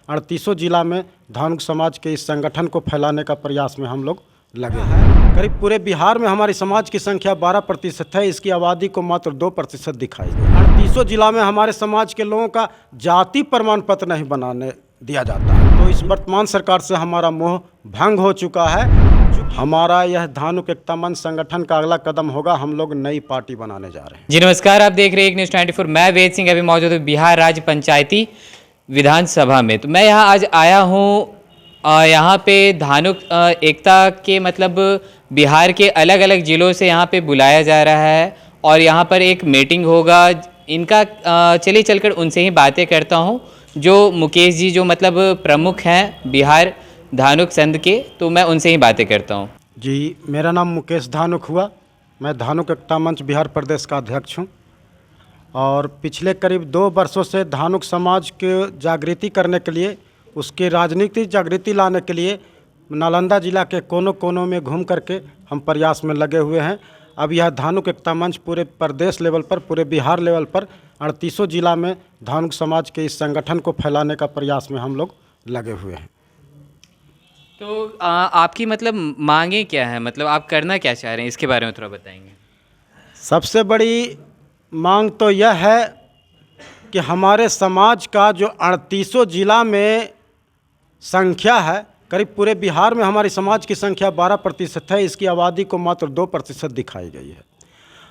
38 जिला में धानुक समाज के इस संगठन को फैलाने का प्रयास में हम लोग लगे हैं। करीब पूरे बिहार में हमारी समाज की संख्या 12% है, इसकी आबादी को मात्र 2% दिखाई दे। 38 जिला में हमारे समाज के लोगों का जाति प्रमाण पत्र नहीं बनाने दिया जाता है। तो इस वर्तमान सरकार से हमारा मोह भंग हो चुका है। हमारा यह धानुक एकता मंच संगठन का अगला कदम होगा, हम लोग नई पार्टी बनाने जा रहे हैं। जी नमस्कार, आप देख रहे हैं एक न्यूज़ 94। मैं वेद सिंह अभी मौजूद हूँ बिहार राज्य पंचायती विधानसभा में। तो मैं यहाँ आज आया हूँ, यहाँ पे धानुक एकता के मतलब बिहार के अलग अलग ज़िलों से यहाँ पे बुलाया जा रहा है और यहाँ पर एक मीटिंग होगा इनका। चलिए चलकर उनसे ही बातें करता हूँ, जो मुकेश जी जो मतलब प्रमुख हैं बिहार धानुक संघ के, तो मैं उनसे ही बातें करता हूँ। जी, मेरा नाम मुकेश धानुक हुआ। मैं धानुक एकता मंच बिहार प्रदेश का अध्यक्ष हूँ और पिछले करीब 2 वर्षों से धानुक समाज के जागृति करने के लिए, उसके राजनीतिक जागृति लाने के लिए नालंदा जिला के कोनों कोनों में घूम करके हम प्रयास में लगे हुए हैं। अब यह धानुक एकता मंच पूरे प्रदेश लेवल पर, पूरे बिहार लेवल पर 38 जिला में धानुक समाज के इस संगठन को फैलाने का प्रयास में हम लोग लगे हुए हैं। तो आपकी मतलब मांगे क्या है, मतलब आप करना क्या चाह रहे हैं, इसके बारे में थोड़ा बताएंगे। सबसे बड़ी मांग तो यह है कि हमारे समाज का जो 38 जिला में संख्या है, करीब पूरे बिहार में हमारी समाज की संख्या 12% है, इसकी आबादी को मात्र 2% दिखाई गई है।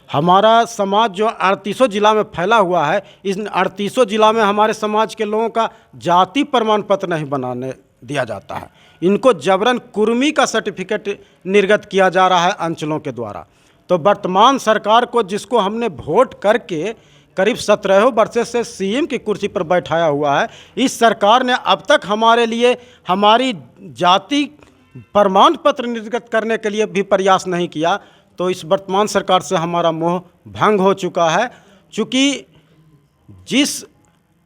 हमारा समाज जो 38 जिला में फैला हुआ है, इन 38 जिला में हमारे समाज के लोगों का जाति प्रमाण पत्र नहीं बनाने दिया जाता है। इनको जबरन कुर्मी का सर्टिफिकेट निर्गत किया जा रहा है अंचलों के द्वारा। तो वर्तमान सरकार को, जिसको हमने वोट करके करीब 17 वर्ष से सीएम की कुर्सी पर बैठाया हुआ है, इस सरकार ने अब तक हमारे लिए हमारी जाति प्रमाण पत्र निर्गत करने के लिए भी प्रयास नहीं किया। तो इस वर्तमान सरकार से हमारा मोह भंग हो चुका है। चूँकि जिस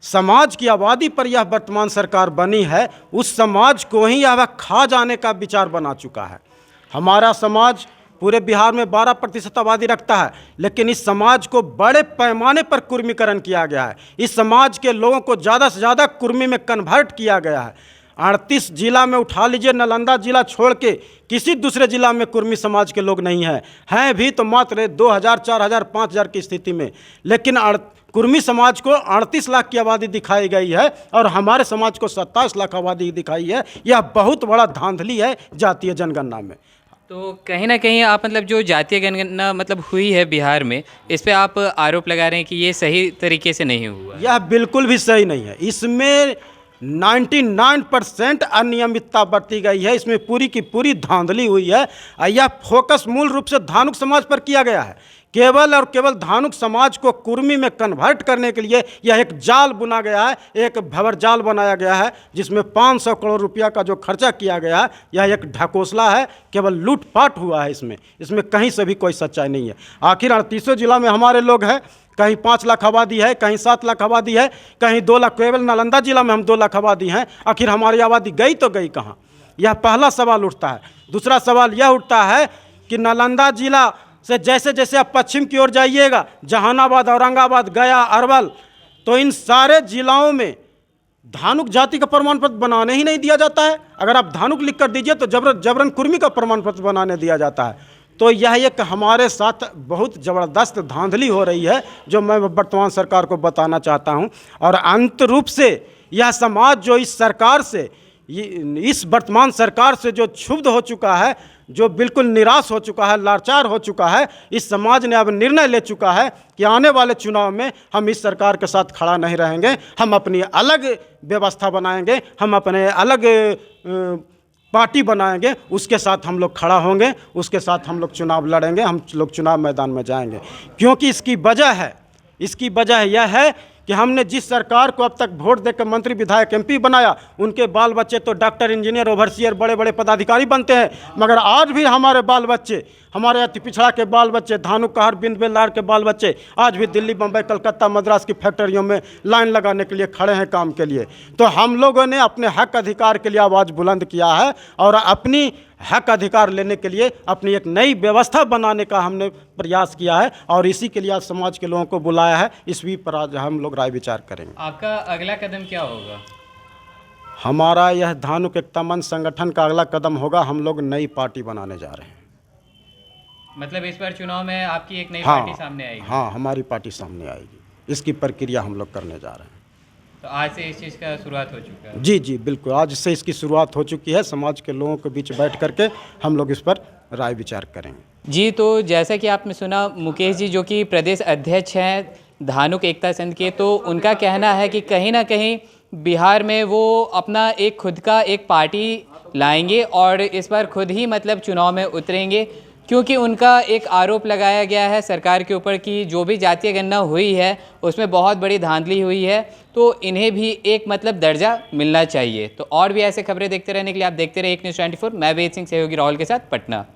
समाज की आबादी पर यह वर्तमान सरकार बनी है, उस समाज को ही यह खा जाने का विचार बना चुका है। हमारा समाज पूरे बिहार में 12% आबादी रखता है, लेकिन इस समाज को बड़े पैमाने पर कुर्मीकरण किया गया है। इस समाज के लोगों को ज़्यादा से ज़्यादा कुर्मी में कन्वर्ट किया गया है। 38 जिला में उठा लीजिए, नालंदा जिला छोड़ के किसी दूसरे जिला में कुर्मी समाज के लोग नहीं हैं भी तो मात्र 2000, 4000, 5000 की स्थिति में। लेकिन कुर्मी समाज को 38 लाख की आबादी दिखाई गई है और हमारे समाज को 27 लाख आबादी दिखाई है। यह बहुत बड़ा धांधली है जातीय जनगणना में। तो कहीं ना कहीं आप मतलब जो जातीय जनगणना मतलब हुई है बिहार में, इस पे आप आरोप लगा रहे हैं कि ये सही तरीके से नहीं हुआ। यह बिल्कुल भी सही नहीं है। इसमें 99% अनियमितता बरती गई है। इसमें पूरी की पूरी धांधली हुई है। यह फोकस मूल रूप से धानुक समाज पर किया गया है। केवल और केवल धानुक समाज को कुर्मी में कन्वर्ट करने के लिए यह एक जाल बुना गया है, एक भंवर जाल बनाया गया है, जिसमें 500 करोड़ रुपया का जो खर्चा किया गया है, यह एक ढकोसला है। केवल लूटपाट हुआ है। इसमें कहीं से भी कोई सच्चाई नहीं है। आखिर 38 जिला में हमारे लोग हैं, कहीं 5 लाख आबादी है, कहीं 7 लाख आबादी है, कहीं 2 लाख। केवल नालंदा जिला में हम 2 लाख आबादी हैं। आखिर हमारी आबादी गई तो गई कहाँ? यह पहला सवाल उठता है। दूसरा सवाल यह उठता है कि नालंदा जिला से जैसे जैसे आप पश्चिम की ओर जाइएगा, जहानाबाद, औरंगाबाद, गया, अरवल, तो इन सारे जिलाओं में धानुक जाति का प्रमाण पत्र बनाने ही नहीं दिया जाता है। अगर आप धानुक लिख कर दीजिए तो जबरन कुर्मी का प्रमाण पत्र बनाने दिया जाता है। तो यह एक हमारे साथ बहुत ज़बरदस्त धांधली हो रही है, जो मैं वर्तमान सरकार को बताना चाहता हूं। और अंत रूप से यह समाज जो इस वर्तमान सरकार से जो क्षुब्ध हो चुका है, जो बिल्कुल निराश हो चुका है, लाचार हो चुका है, इस समाज ने अब निर्णय ले चुका है कि आने वाले चुनाव में हम इस सरकार के साथ खड़ा नहीं रहेंगे। हम अपनी अलग व्यवस्था बनाएंगे, हम अपने अलग पार्टी बनाएंगे, उसके साथ हम लोग खड़ा होंगे, उसके साथ हम लोग चुनाव लड़ेंगे, हम लोग चुनाव मैदान में जाएंगे। क्योंकि इसकी वजह यह है कि हमने जिस सरकार को अब तक वोट देकर मंत्री, विधायक, एमपी बनाया, उनके बाल बच्चे तो डॉक्टर, इंजीनियर, ओवरसियर, बड़े बड़े पदाधिकारी बनते हैं। मगर आज भी हमारे बाल बच्चे, हमारे अति पिछड़ा के बाल बच्चे, धानुक, कहर, बिंद बेलदार के बाल बच्चे आज भी दिल्ली, बम्बई, कलकत्ता, मद्रास की फैक्ट्रियों में लाइन लगाने के लिए खड़े हैं काम के लिए। तो हम लोगों ने अपने हक अधिकार के लिए आवाज़ बुलंद किया है और अपनी हक अधिकार लेने के लिए अपनी एक नई व्यवस्था बनाने का हमने प्रयास किया है और इसी के लिए आज समाज के लोगों को बुलाया है। इस भी पर आज हम लोग राय विचार करेंगे। आपका अगला कदम क्या होगा? हमारा यह धानुक एकता मंच संगठन का अगला कदम होगा, हम लोग नई पार्टी बनाने जा रहे हैं। मतलब इस बार चुनाव में आपकी एक नई पार्टी सामने आएगी? हाँ, हमारी पार्टी सामने आएगी, इसकी प्रक्रिया हम लोग करने जा रहे हैं। तो आज से इस चीज़ का शुरुआत हो चुका है? जी जी बिल्कुल, आज से इसकी शुरुआत हो चुकी है। समाज के लोगों के बीच बैठ करके हम लोग इस पर राय विचार करेंगे। जी, तो जैसा कि आपने सुना मुकेश जी जो कि प्रदेश अध्यक्ष हैं धानुक एकता संघ के, तो उनका कहना है कि कहीं ना कहीं बिहार में वो अपना एक खुद का एक पार्टी लाएंगे और इस बार खुद ही मतलब चुनाव में उतरेंगे, क्योंकि उनका एक आरोप लगाया गया है सरकार के ऊपर कि जो भी जातीय गणना हुई है उसमें बहुत बड़ी धांधली हुई है, तो इन्हें भी एक मतलब दर्जा मिलना चाहिए। तो और भी ऐसे खबरें देखते रहने के लिए आप देखते रहे एक न्यूज़ 24। मैं वेद सिंह सहयोगी राहुल के साथ, पटना।